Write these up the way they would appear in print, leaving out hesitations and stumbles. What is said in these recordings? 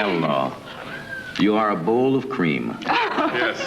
Hello. You are a bowl of cream. Yes.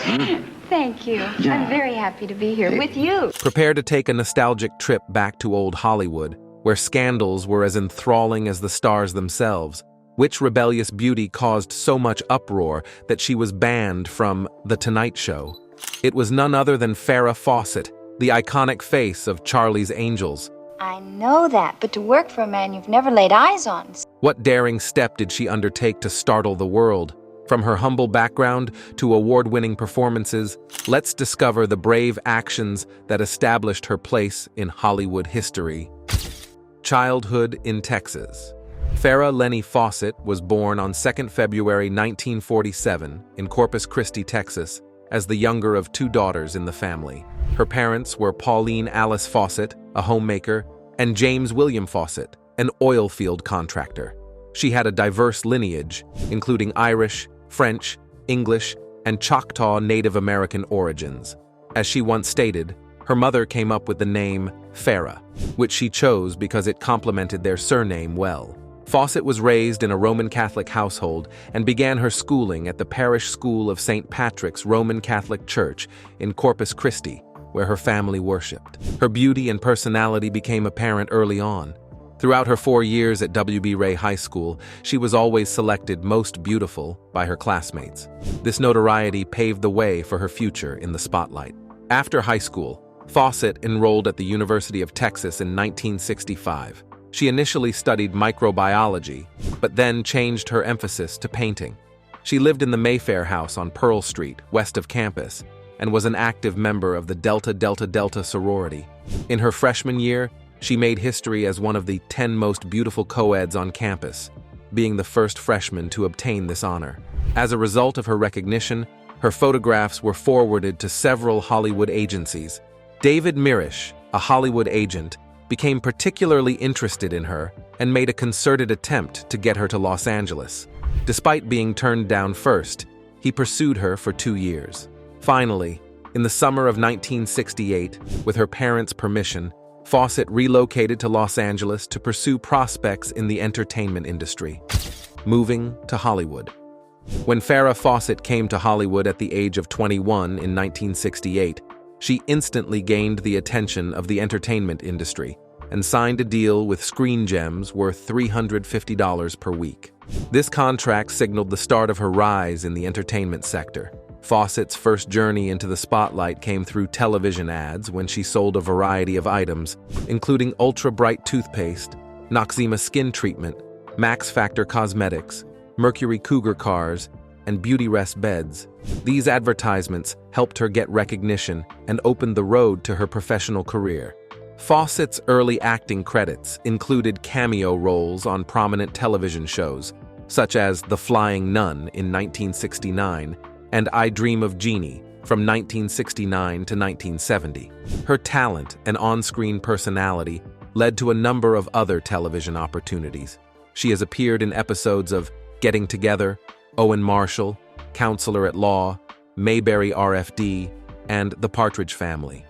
Thank you. Yeah. I'm very happy to be here with you. Prepare to take a nostalgic trip back to old Hollywood, where scandals were as enthralling as the stars themselves. Which rebellious beauty caused so much uproar that she was banned from The Tonight Show? It was none other than Farrah Fawcett, the iconic face of Charlie's Angels. I know that, but to work for a man you've never laid eyes on. What daring step did she undertake to startle the world? From her humble background to award-winning performances, let's discover the brave actions that established her place in Hollywood history. Childhood in Texas. Farrah Lenny Fawcett was born on 2 February 1947 in Corpus Christi, Texas, as the younger of two daughters in the family. Her parents were Pauline Alice Fawcett, a homemaker, and James William Fawcett, an oil field contractor. She had a diverse lineage, including Irish, French, English, and Choctaw Native American origins. As she once stated, her mother came up with the name Farah, which she chose because it complemented their surname well. Fawcett was raised in a Roman Catholic household and began her schooling at the parish school of St. Patrick's Roman Catholic Church in Corpus Christi, where her family worshipped. Her beauty and personality became apparent early on. Throughout her 4 years at W.B. Ray High School, she was always selected most beautiful by her classmates. This notoriety paved the way for her future in the spotlight. After high school, Fawcett enrolled at the University of Texas in 1965. She initially studied microbiology, but then changed her emphasis to painting. She lived in the Mayfair House on Pearl Street, west of campus, and was an active member of the Delta Delta Delta sorority. In her freshman year, she made history as one of the 10 most beautiful co-eds on campus, being the first freshman to obtain this honor. As a result of her recognition, her photographs were forwarded to several Hollywood agencies. David Mirisch, a Hollywood agent, became particularly interested in her and made a concerted attempt to get her to Los Angeles. Despite being turned down first, he pursued her for 2 years. Finally, in the summer of 1968, with her parents' permission, Fawcett relocated to Los Angeles to pursue prospects in the entertainment industry. Moving to Hollywood. When Farrah Fawcett came to Hollywood at the age of 21 in 1968, she instantly gained the attention of the entertainment industry and signed a deal with Screen Gems worth $350 per week. This contract signaled the start of her rise in the entertainment sector. Fawcett's first journey into the spotlight came through television ads when she sold a variety of items, including Ultra Bright toothpaste, Noxzema skin treatment, Max Factor cosmetics, Mercury Cougar cars, and Beauty Rest beds. These advertisements helped her get recognition and opened the road to her professional career. Fawcett's early acting credits included cameo roles on prominent television shows, such as The Flying Nun in 1969 and I Dream of Jeannie from 1969 to 1970. Her talent and on-screen personality led to a number of other television opportunities. She has appeared in episodes of Getting Together, Owen Marshall, Counselor at Law, Mayberry RFD, and The Partridge Family.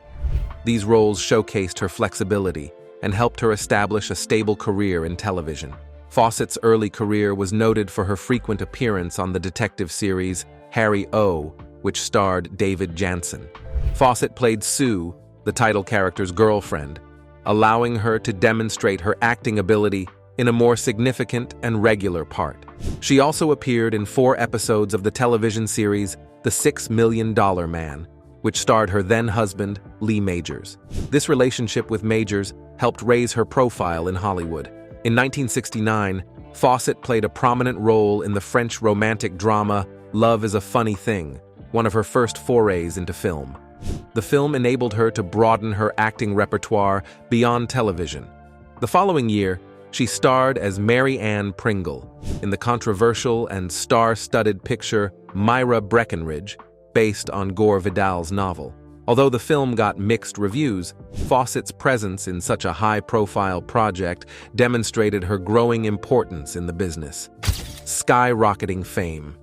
These roles showcased her flexibility and helped her establish a stable career in television. Fawcett's early career was noted for her frequent appearance on the detective series Harry O, which starred David Jansen. Fawcett played Sue, the title character's girlfriend, allowing her to demonstrate her acting ability in a more significant and regular part. She also appeared in 4 episodes of the television series The $6 Million Man, which starred her then-husband, Lee Majors. This relationship with Majors helped raise her profile in Hollywood. In 1969, Fawcett played a prominent role in the French romantic drama Love is a Funny Thing, one of her first forays into film. The film enabled her to broaden her acting repertoire beyond television. The following year, she starred as Mary Ann Pringle in the controversial and star-studded picture Myra Breckenridge, based on Gore Vidal's novel. Although the film got mixed reviews, Fawcett's presence in such a high-profile project demonstrated her growing importance in the business. Skyrocketing fame.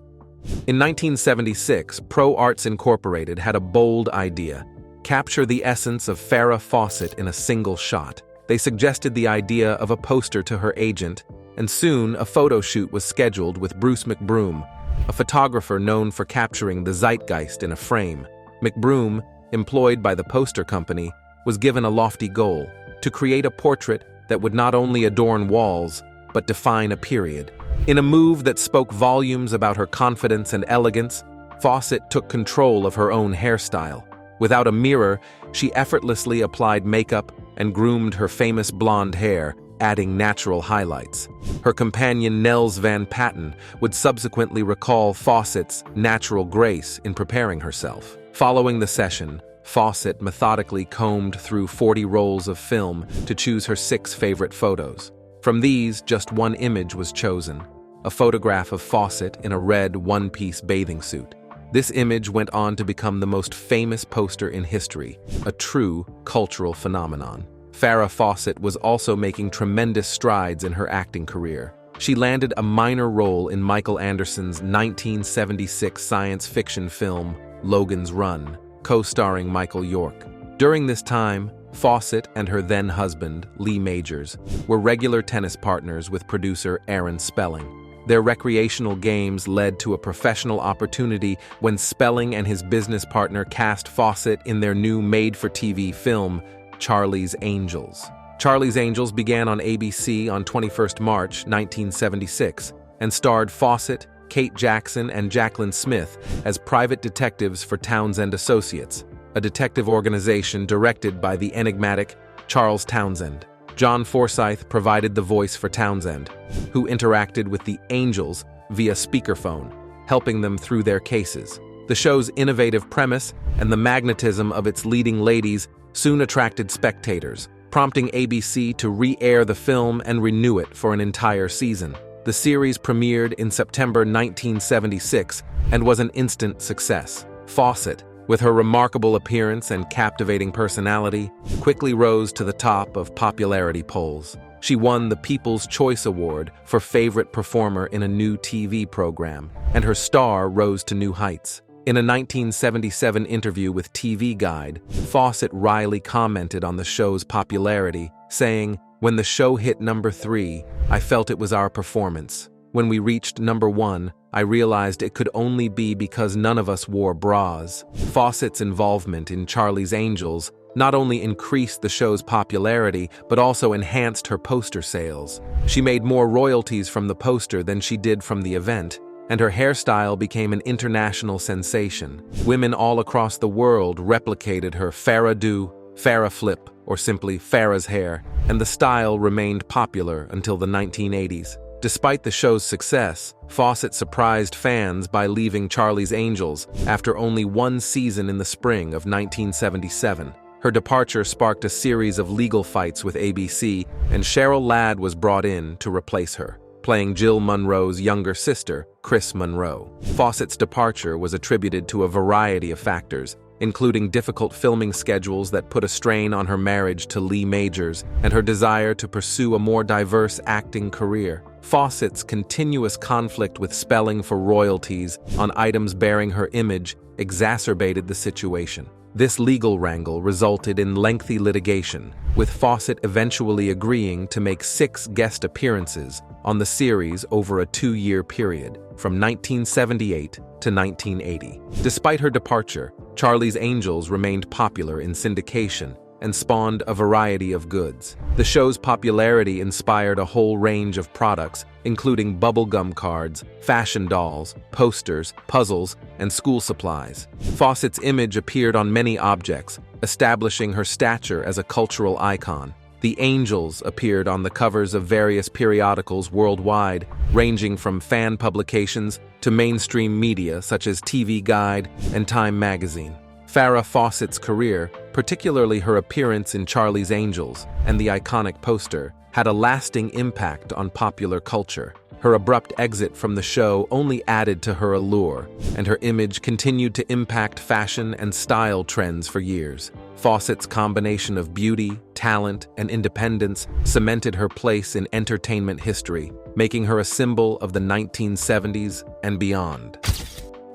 In 1976, Pro Arts Incorporated had a bold idea: capture the essence of Farrah Fawcett in a single shot. They suggested the idea of a poster to her agent and soon a photo shoot was scheduled with Bruce McBroom, a photographer known for capturing the zeitgeist in a frame. McBroom, employed by the poster company, was given a lofty goal: to create a portrait that would not only adorn walls, but define a period. In a move that spoke volumes about her confidence and elegance, Fawcett took control of her own hairstyle. Without a mirror, she effortlessly applied makeup and groomed her famous blonde hair, adding natural highlights. Her companion Nels Van Patten would subsequently recall Fawcett's natural grace in preparing herself. Following the session, Fawcett methodically combed through 40 rolls of film to choose her 6 favorite photos. From these, just one image was chosen: a photograph of Fawcett in a red one-piece bathing suit. This image went on to become the most famous poster in history, a true cultural phenomenon. Farrah Fawcett was also making tremendous strides in her acting career. She landed a minor role in Michael Anderson's 1976 science fiction film, Logan's Run, co-starring Michael York. During this time, Fawcett and her then-husband, Lee Majors, were regular tennis partners with producer Aaron Spelling. Their recreational games led to a professional opportunity when Spelling and his business partner cast Fawcett in their new made-for-TV film, Charlie's Angels. Charlie's Angels began on ABC on 21st March 1976 and starred Fawcett, Kate Jackson, and Jacqueline Smith as private detectives for Townsend Associates, a detective organization directed by the enigmatic Charles Townsend. John Forsythe provided the voice for Townsend, who interacted with the Angels via speakerphone, helping them through their cases. The show's innovative premise and the magnetism of its leading ladies soon attracted spectators, prompting ABC to re-air the film and renew it for an entire season. The series premiered in September 1976 and was an instant success. Fawcett, with her remarkable appearance and captivating personality, quickly rose to the top of popularity polls. She won the People's Choice Award for Favorite Performer in a New TV Program, and her star rose to new heights. In a 1977 interview with TV Guide, Fawcett wryly commented on the show's popularity, saying, "When the show hit number 3, I felt it was our performance. When we reached number 1, I realized it could only be because none of us wore bras." Fawcett's involvement in Charlie's Angels not only increased the show's popularity, but also enhanced her poster sales. She made more royalties from the poster than she did from the event, and her hairstyle became an international sensation. Women all across the world replicated her Farrah do, Farrah flip, or simply Farrah's hair, and the style remained popular until the 1980s. Despite the show's success, Fawcett surprised fans by leaving Charlie's Angels after only one season in the spring of 1977. Her departure sparked a series of legal fights with ABC, and Cheryl Ladd was brought in to replace her, playing Jill Munroe's younger sister, Chris Munroe. Fawcett's departure was attributed to a variety of factors, including difficult filming schedules that put a strain on her marriage to Lee Majors and her desire to pursue a more diverse acting career. Fawcett's continuous conflict with Spelling for royalties on items bearing her image exacerbated the situation. This legal wrangle resulted in lengthy litigation, with Fawcett eventually agreeing to make 6 guest appearances on the series over a 2-year period, from 1978 to 1980. Despite her departure, Charlie's Angels remained popular in syndication and spawned a variety of goods. The show's popularity inspired a whole range of products, including bubblegum cards, fashion dolls, posters, puzzles, and school supplies. Fawcett's image appeared on many objects, establishing her stature as a cultural icon. The Angels appeared on the covers of various periodicals worldwide, ranging from fan publications to mainstream media such as TV Guide and Time magazine. Farrah Fawcett's career, particularly her appearance in Charlie's Angels and the iconic poster, had a lasting impact on popular culture. Her abrupt exit from the show only added to her allure, and her image continued to impact fashion and style trends for years. Fawcett's combination of beauty, talent, and independence cemented her place in entertainment history, making her a symbol of the 1970s and beyond.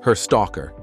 Her stalker.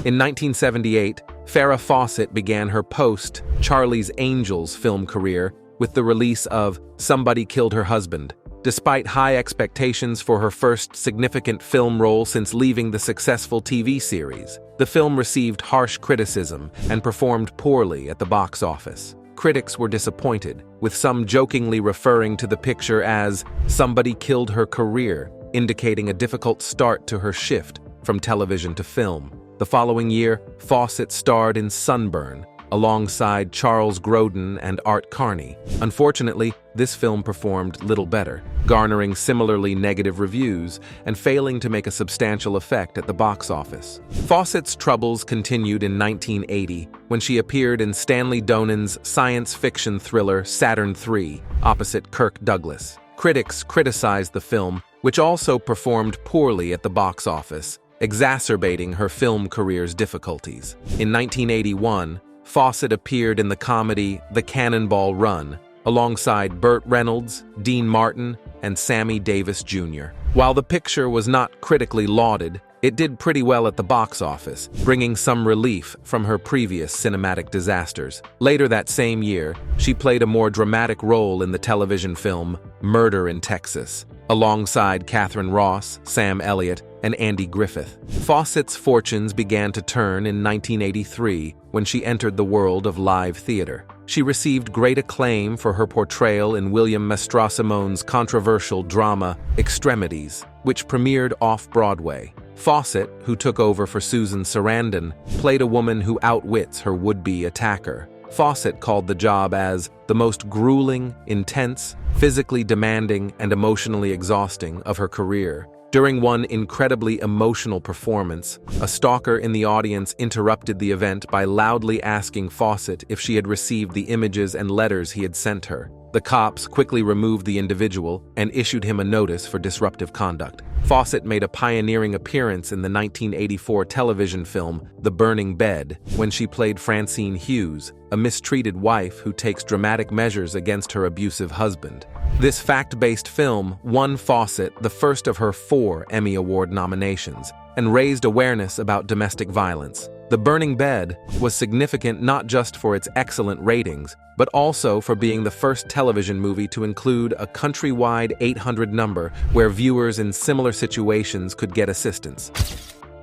In 1978, Farrah Fawcett began her post-Charlie's Angels film career with the release of Somebody Killed Her Husband, Despite high expectations for her first significant film role since leaving the successful TV series, the film received harsh criticism and performed poorly at the box office. Critics were disappointed, with some jokingly referring to the picture as "somebody killed her career," indicating a difficult start to her shift from television to film. The following year, Fawcett starred in Sunburn, alongside Charles Grodin and Art Carney. Unfortunately, this film performed little better, garnering similarly negative reviews and failing to make a substantial effect at the box office. Fawcett's troubles continued in 1980 when she appeared in Stanley Donen's science fiction thriller Saturn III, opposite Kirk Douglas. Critics criticized the film, which also performed poorly at the box office, exacerbating her film career's difficulties. In 1981, Fawcett appeared in the comedy The Cannonball Run, alongside Burt Reynolds, Dean Martin, and Sammy Davis Jr. While the picture was not critically lauded, it did pretty well at the box office, bringing some relief from her previous cinematic disasters. Later that same year, she played a more dramatic role in the television film Murder in Texas, alongside Catherine Ross, Sam Elliott, and Andy Griffith. Fawcett's fortunes began to turn in 1983 when she entered the world of live theater. She received great acclaim for her portrayal in William Mastrosimoni's controversial drama Extremities, which premiered off-Broadway. Fawcett, who took over for Susan Sarandon, played a woman who outwits her would-be attacker. Fawcett called the job as the most grueling, intense, physically demanding, and emotionally exhausting of her career. During one incredibly emotional performance, a stalker in the audience interrupted the event by loudly asking Fawcett if she had received the images and letters he had sent her. The cops quickly removed the individual and issued him a notice for disruptive conduct. Fawcett made a pioneering appearance in the 1984 television film The Burning Bed when she played Francine Hughes, a mistreated wife who takes dramatic measures against her abusive husband. This fact-based film won Fawcett the first of her 4 Emmy Award nominations and raised awareness about domestic violence. The Burning Bed was significant not just for its excellent ratings, but also for being the first television movie to include a countrywide 800 number where viewers in similar situations could get assistance.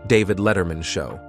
David Letterman Show.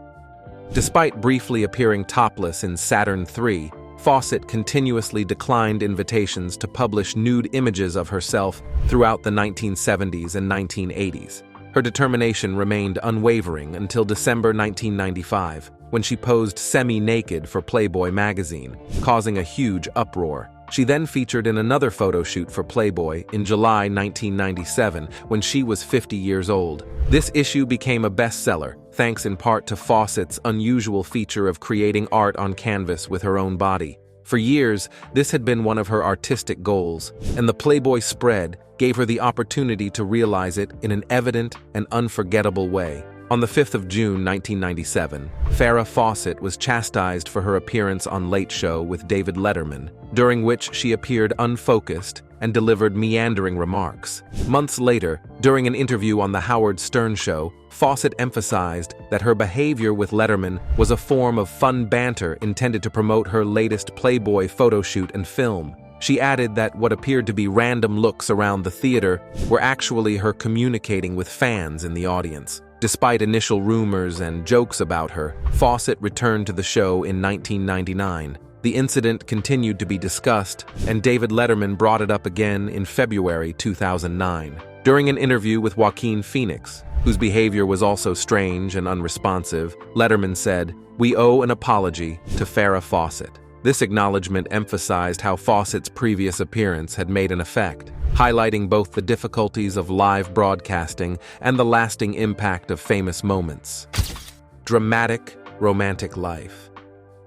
Despite briefly appearing topless in Saturn III, Fawcett continuously declined invitations to publish nude images of herself throughout the 1970s and 1980s. Her determination remained unwavering until December 1995, when she posed semi-naked for Playboy magazine, causing a huge uproar. She then featured in another photo shoot for Playboy in July 1997, when she was 50 years old. This issue became a bestseller, thanks in part to Fawcett's unusual feature of creating art on canvas with her own body. For years, this had been one of her artistic goals, and the Playboy spread gave her the opportunity to realize it in an evident and unforgettable way. On the 5th of June 1997, Farrah Fawcett was chastised for her appearance on Late Show with David Letterman, during which she appeared unfocused and delivered meandering remarks. Months later, during an interview on The Howard Stern Show, Fawcett emphasized that her behavior with Letterman was a form of fun banter intended to promote her latest Playboy photo shoot and film. She added that what appeared to be random looks around the theater were actually her communicating with fans in the audience. Despite initial rumors and jokes about her, Fawcett returned to the show in 1999. The incident continued to be discussed, and David Letterman brought it up again in February 2009. During an interview with Joaquin Phoenix, whose behavior was also strange and unresponsive, Letterman said, "We owe an apology to Farrah Fawcett." This acknowledgement emphasized how Fawcett's previous appearance had made an effect, highlighting both the difficulties of live broadcasting and the lasting impact of famous moments. Dramatic, romantic life.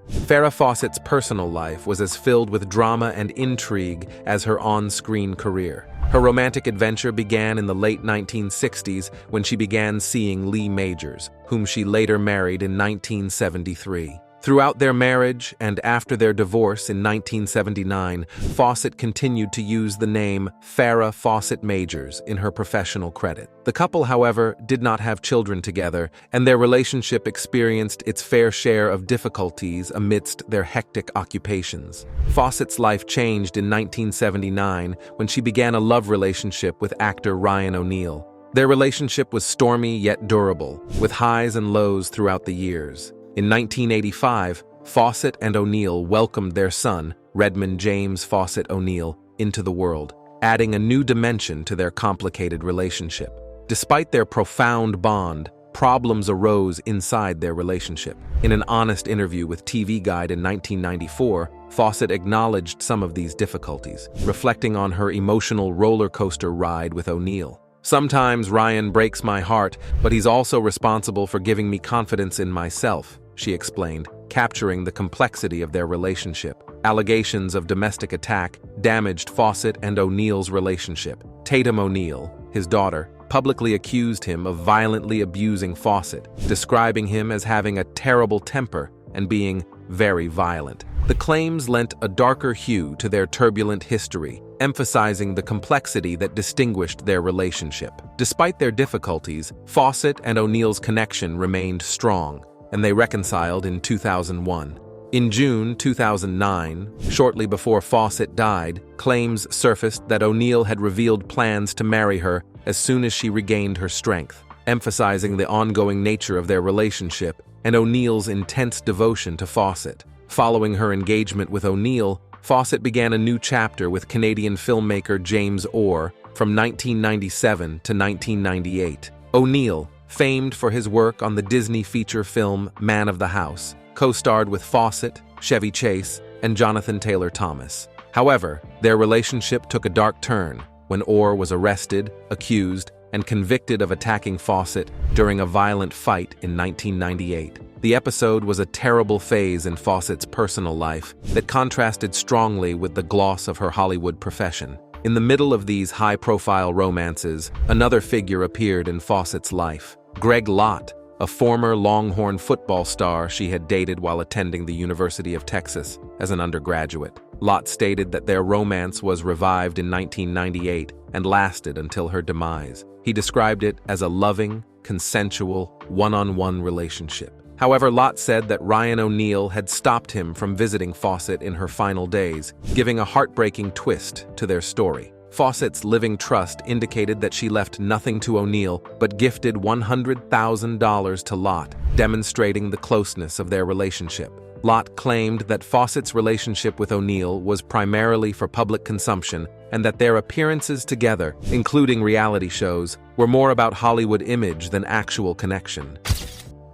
Farrah Fawcett's personal life was as filled with drama and intrigue as her on-screen career. Her romantic adventure began in the late 1960s when she began seeing Lee Majors, whom she later married in 1973. Throughout their marriage and after their divorce in 1979, Fawcett continued to use the name Farrah Fawcett Majors in her professional credit. The couple, however, did not have children together, and their relationship experienced its fair share of difficulties amidst their hectic occupations. Fawcett's life changed in 1979 when she began a love relationship with actor Ryan O'Neal. Their relationship was stormy yet durable, with highs and lows throughout the years. In 1985, Fawcett and O'Neal welcomed their son, Redmond James Fawcett O'Neal, into the world, adding a new dimension to their complicated relationship. Despite their profound bond, problems arose inside their relationship. In an honest interview with TV Guide in 1994, Fawcett acknowledged some of these difficulties, reflecting on her emotional roller coaster ride with O'Neal. "Sometimes Ryan breaks my heart, but he's also responsible for giving me confidence in myself," she explained, capturing the complexity of their relationship. Allegations of domestic attack damaged Fawcett and O'Neal's relationship. Tatum O'Neal, his daughter, publicly accused him of violently abusing Fawcett, describing him as having a terrible temper and being very violent. The claims lent a darker hue to their turbulent history, emphasizing the complexity that distinguished their relationship. Despite their difficulties, Fawcett and O'Neal's connection remained strong, and they reconciled in 2001. In June 2009, shortly before Fawcett died, claims surfaced that O'Neal had revealed plans to marry her as soon as she regained her strength, emphasizing the ongoing nature of their relationship and O'Neal's intense devotion to Fawcett. Following her engagement with O'Neal, Fawcett began a new chapter with Canadian filmmaker James Orr from 1997 to 1998. O'Neal, famed for his work on the Disney feature film Man of the House, co-starred with Fawcett, Chevy Chase, and Jonathan Taylor Thomas. However, their relationship took a dark turn when Orr was arrested, accused, and convicted of attacking Fawcett during a violent fight in 1998. The episode was a terrible phase in Fawcett's personal life that contrasted strongly with the gloss of her Hollywood profession. In the middle of these high-profile romances, another figure appeared in Fawcett's life: Greg Lott, a former Longhorn football star she had dated while attending the University of Texas as an undergraduate. Lott stated that their romance was revived in 1998 and lasted until her demise. He described it as a loving, consensual, one-on-one relationship. However, Lott said that Ryan O'Neal had stopped him from visiting Fawcett in her final days, giving a heartbreaking twist to their story. Fawcett's living trust indicated that she left nothing to O'Neal but gifted $100,000 to Lott, demonstrating the closeness of their relationship. Lott claimed that Fawcett's relationship with O'Neal was primarily for public consumption and that their appearances together, including reality shows, were more about Hollywood image than actual connection.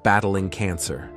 Battling cancer.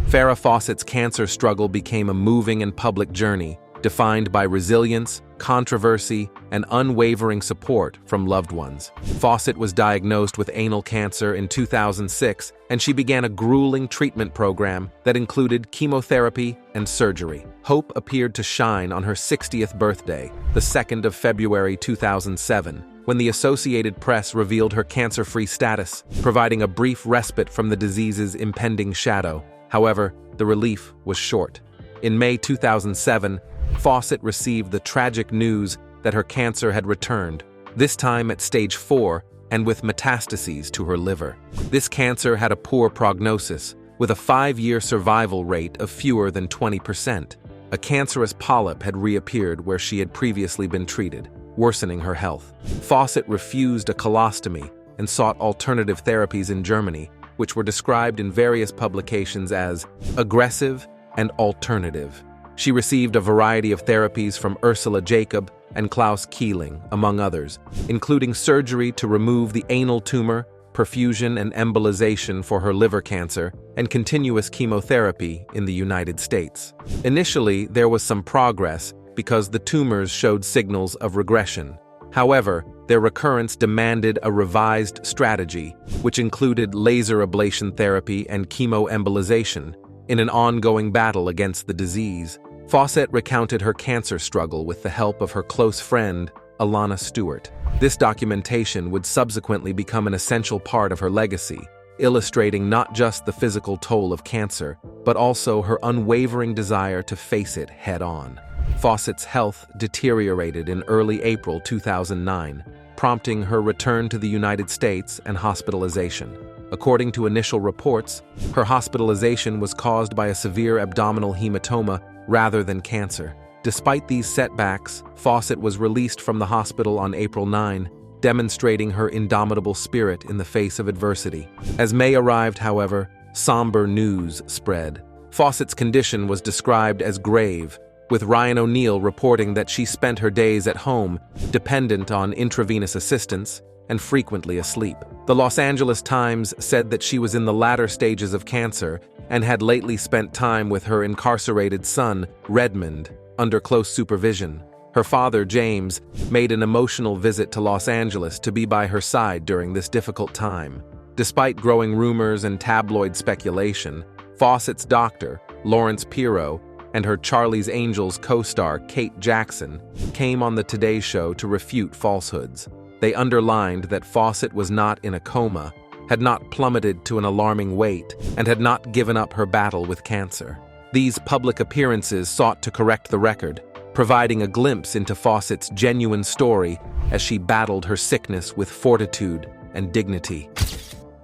Farrah Fawcett's cancer struggle became a moving and public journey, defined by resilience, controversy, and unwavering support from loved ones. Fawcett was diagnosed with anal cancer in 2006, and she began a grueling treatment program that included chemotherapy and surgery. Hope appeared to shine on her 60th birthday, the 2nd of February 2007, when the Associated Press revealed her cancer-free status, providing a brief respite from the disease's impending shadow. However, the relief was short. In May 2007, Fawcett received the tragic news that her cancer had returned, this time at stage 4 and with metastases to her liver. This cancer had a poor prognosis, with a 5-year survival rate of fewer than 20%. A cancerous polyp had reappeared where she had previously been treated, worsening her health. Fawcett refused a colostomy and sought alternative therapies in Germany, which were described in various publications as aggressive and alternative. She received a variety of therapies from Ursula Jacob and Klaus Keeling, among others, including surgery to remove the anal tumor, perfusion and embolization for her liver cancer, and continuous chemotherapy in the United States. Initially, there was some progress because the tumors showed signals of regression. However, their recurrence demanded a revised strategy, which included laser ablation therapy and chemoembolization, in an ongoing battle against the disease. Fawcett recounted her cancer struggle with the help of her close friend, Alana Stewart. This documentation would subsequently become an essential part of her legacy, illustrating not just the physical toll of cancer, but also her unwavering desire to face it head-on. Fawcett's health deteriorated in early April 2009, prompting her return to the United States and hospitalization. According to initial reports, her hospitalization was caused by a severe abdominal hematoma rather than cancer. Despite these setbacks, Fawcett was released from the hospital on April 9, demonstrating her indomitable spirit in the face of adversity. As May arrived, however, somber news spread. Fawcett's condition was described as grave, with Ryan O'Neal reporting that she spent her days at home, dependent on intravenous assistance, and frequently asleep. The Los Angeles Times said that she was in the latter stages of cancer and had lately spent time with her incarcerated son, Redmond, under close supervision. Her father, James, made an emotional visit to Los Angeles to be by her side during this difficult time. Despite growing rumors and tabloid speculation, Fawcett's doctor, Lawrence Pirro, and her Charlie's Angels co-star, Kate Jackson, came on the Today Show to refute falsehoods. They underlined that Fawcett was not in a coma, had not plummeted to an alarming weight, and had not given up her battle with cancer. These public appearances sought to correct the record, providing a glimpse into Fawcett's genuine story as she battled her sickness with fortitude and dignity.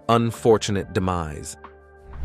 Unfortunate demise.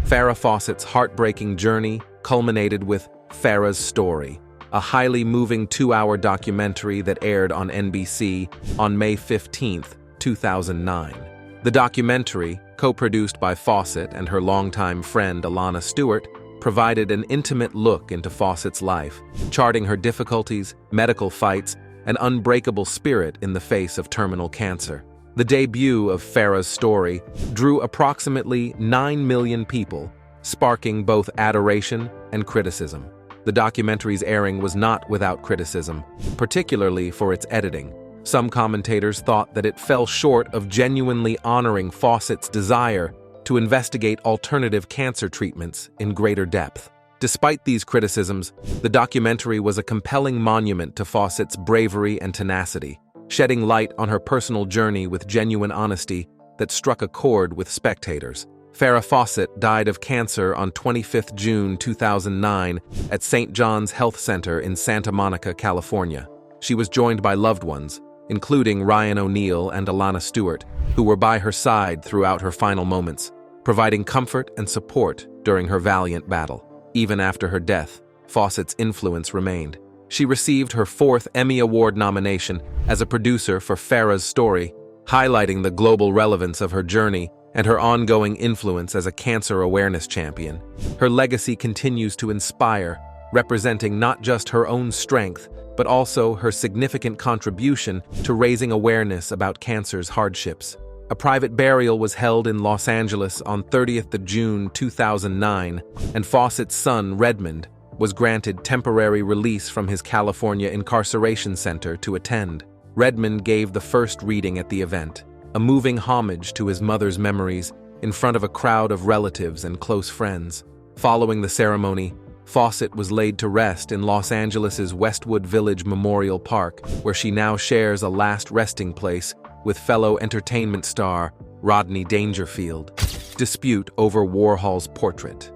Farrah Fawcett's heartbreaking journey culminated with Farrah's Story, a highly moving 2-hour documentary that aired on NBC on May 15, 2009. The documentary, co-produced by Fawcett and her longtime friend Alana Stewart, provided an intimate look into Fawcett's life, charting her difficulties, medical fights, and unbreakable spirit in the face of terminal cancer. The debut of Farrah's Story drew approximately 9 million people, sparking both adoration and criticism. The documentary's airing was not without criticism, particularly for its editing. Some commentators thought that it fell short of genuinely honoring Fawcett's desire to investigate alternative cancer treatments in greater depth. Despite these criticisms, the documentary was a compelling monument to Fawcett's bravery and tenacity, shedding light on her personal journey with genuine honesty that struck a chord with spectators. Farrah Fawcett died of cancer on 25 June 2009 at St. John's Health Center in Santa Monica, California. She was joined by loved ones, including Ryan O'Neal and Alana Stewart, who were by her side throughout her final moments, providing comfort and support during her valiant battle. Even after her death, Fawcett's influence remained. She received her 4th Emmy Award nomination as a producer for Farrah's Story, highlighting the global relevance of her journey and her ongoing influence as a cancer awareness champion. Her legacy continues to inspire, representing not just her own strength, but also her significant contribution to raising awareness about cancer's hardships. A private burial was held in Los Angeles on 30th of June 2009, and Fawcett's son, Redmond, was granted temporary release from his California incarceration center to attend. Redmond gave the first reading at the event, a moving homage to his mother's memories in front of a crowd of relatives and close friends. Following the ceremony, Fawcett was laid to rest in Los Angeles' Westwood Village Memorial Park, where she now shares a last resting place with fellow entertainment star Rodney Dangerfield. Dispute over Warhol's portrait.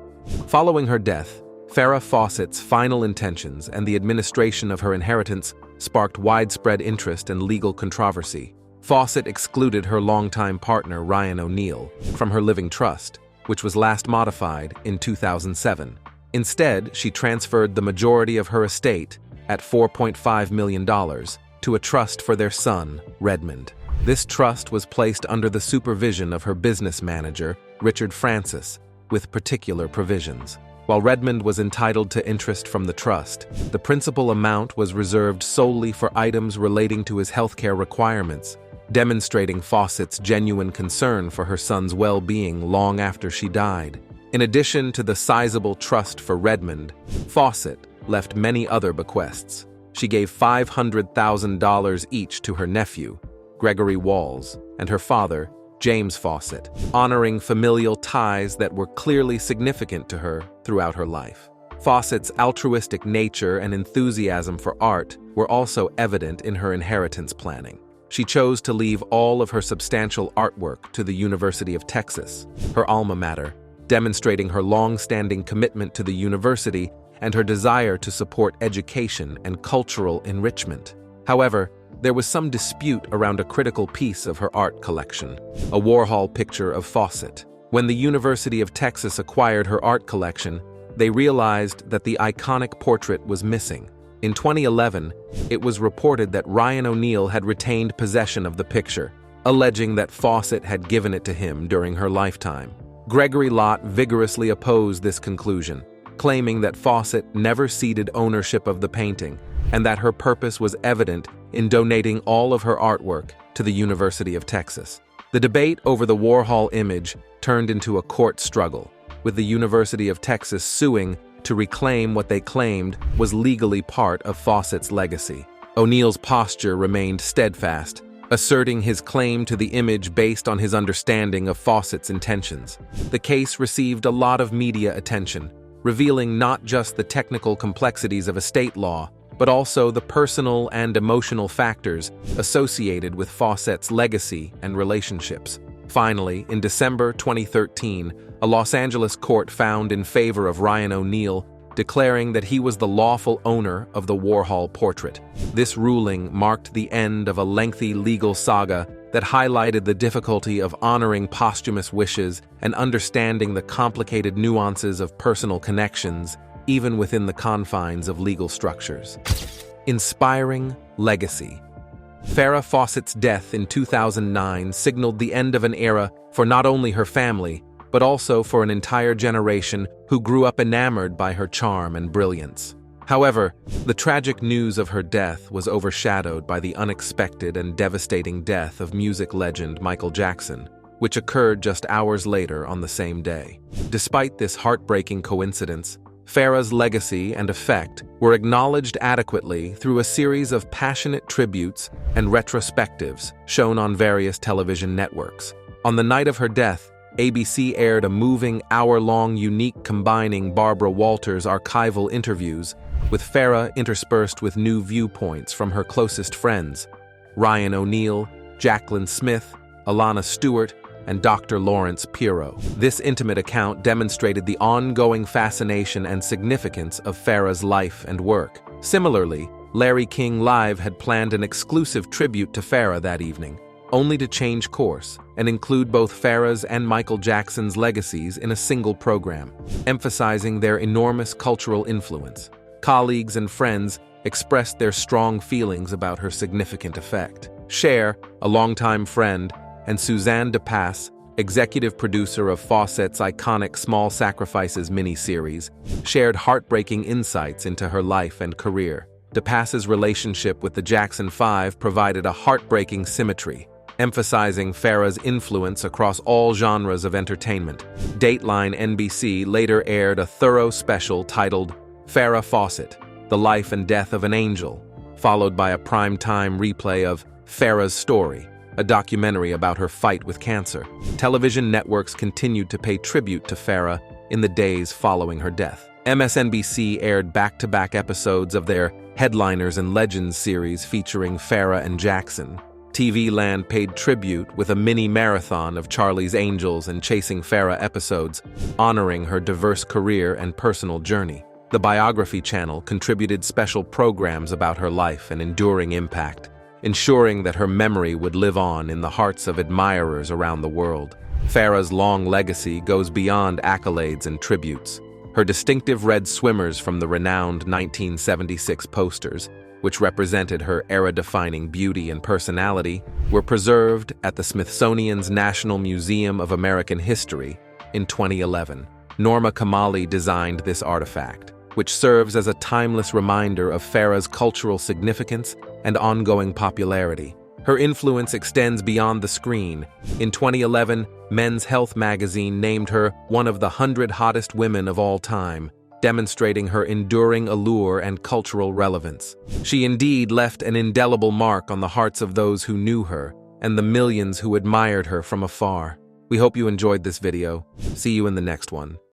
Following her death, Farrah Fawcett's final intentions and the administration of her inheritance sparked widespread interest and legal controversy. Fawcett excluded her longtime partner Ryan O'Neal from her living trust, which was last modified in 2007. Instead, she transferred the majority of her estate, at $4.5 million, to a trust for their son, Redmond. This trust was placed under the supervision of her business manager, Richard Francis, with particular provisions. While Redmond was entitled to interest from the trust, the principal amount was reserved solely for items relating to his healthcare requirements, demonstrating Fawcett's genuine concern for her son's well-being long after she died. In addition to the sizable trust for Redmond, Fawcett left many other bequests. She gave $500,000 each to her nephew, Gregory Walls, and her father, James Fawcett, honoring familial ties that were clearly significant to her throughout her life. Fawcett's altruistic nature and enthusiasm for art were also evident in her inheritance planning. she chose to leave all of her substantial artwork to the University of Texas, her alma mater, demonstrating her long-standing commitment to the university and her desire to support education and cultural enrichment. However, there was some dispute around a critical piece of her art collection, a Warhol picture of Fawcett. When the University of Texas acquired her art collection, they realized that the iconic portrait was missing. In 2011, it was reported that Ryan O'Neal had retained possession of the picture, alleging that Fawcett had given it to him during her lifetime. Gregory Lott vigorously opposed this conclusion, claiming that Fawcett never ceded ownership of the painting and that her purpose was evident in donating all of her artwork to the University of Texas. The debate over the Warhol image turned into a court struggle, with the University of Texas suing to reclaim what they claimed was legally part of Fawcett's legacy. O'Neal's posture remained steadfast, asserting his claim to the image based on his understanding of Fawcett's intentions. The case received a lot of media attention, revealing not just the technical complexities of estate law, but also the personal and emotional factors associated with Fawcett's legacy and relationships. Finally, in December 2013, a Los Angeles court found in favor of Ryan O'Neal, declaring that he was the lawful owner of the Warhol portrait. This ruling marked the end of a lengthy legal saga that highlighted the difficulty of honoring posthumous wishes and understanding the complicated nuances of personal connections, even within the confines of legal structures. Inspiring legacy. Farrah Fawcett's death in 2009 signaled the end of an era for not only her family, but also for an entire generation who grew up enamored by her charm and brilliance. However, the tragic news of her death was overshadowed by the unexpected and devastating death of music legend Michael Jackson, which occurred just hours later on the same day. Despite this heartbreaking coincidence, Farrah's legacy and effect were acknowledged adequately through a series of passionate tributes and retrospectives shown on various television networks. On the night of her death, ABC aired a moving, hour-long unique combining Barbara Walters archival interviews, with Farrah interspersed with new viewpoints from her closest friends, Ryan O'Neal, Jacqueline Smith, Alana Stewart, and Dr. Lawrence Pirro. This intimate account demonstrated the ongoing fascination and significance of Farrah's life and work. Similarly, Larry King Live had planned an exclusive tribute to Farrah that evening, only to change course and include both Farrah's and Michael Jackson's legacies in a single program, emphasizing their enormous cultural influence. Colleagues and friends expressed their strong feelings about her significant effect. Cher, a longtime friend, and Suzanne DePass, executive producer of Fawcett's iconic Small Sacrifices miniseries, shared heartbreaking insights into her life and career. DePass's relationship with the Jackson 5 provided a heartbreaking symmetry, emphasizing Farrah's influence across all genres of entertainment. Dateline NBC later aired a thorough special titled Farrah Fawcett, The Life and Death of an Angel, followed by a primetime replay of Farrah's Story, a documentary about her fight with cancer. Television networks continued to pay tribute to Farrah in the days following her death. MSNBC aired back-to-back episodes of their Headliners and Legends series featuring Farrah and Jackson. TV Land paid tribute with a mini-marathon of Charlie's Angels and Chasing Farrah episodes, honoring her diverse career and personal journey. The Biography Channel contributed special programs about her life and enduring impact, ensuring that her memory would live on in the hearts of admirers around the world. Farrah's long legacy goes beyond accolades and tributes. Her distinctive red swimmers from the renowned 1976 posters, which represented her era-defining beauty and personality, were preserved at the Smithsonian's National Museum of American History in 2011. Norma Kamali designed this artifact, which serves as a timeless reminder of Farrah's cultural significance and ongoing popularity. Her influence extends beyond the screen. In 2011, Men's Health magazine named her one of the 100 hottest women of all time, demonstrating her enduring allure and cultural relevance. She indeed left an indelible mark on the hearts of those who knew her and the millions who admired her from afar. We hope you enjoyed this video. See you in the next one.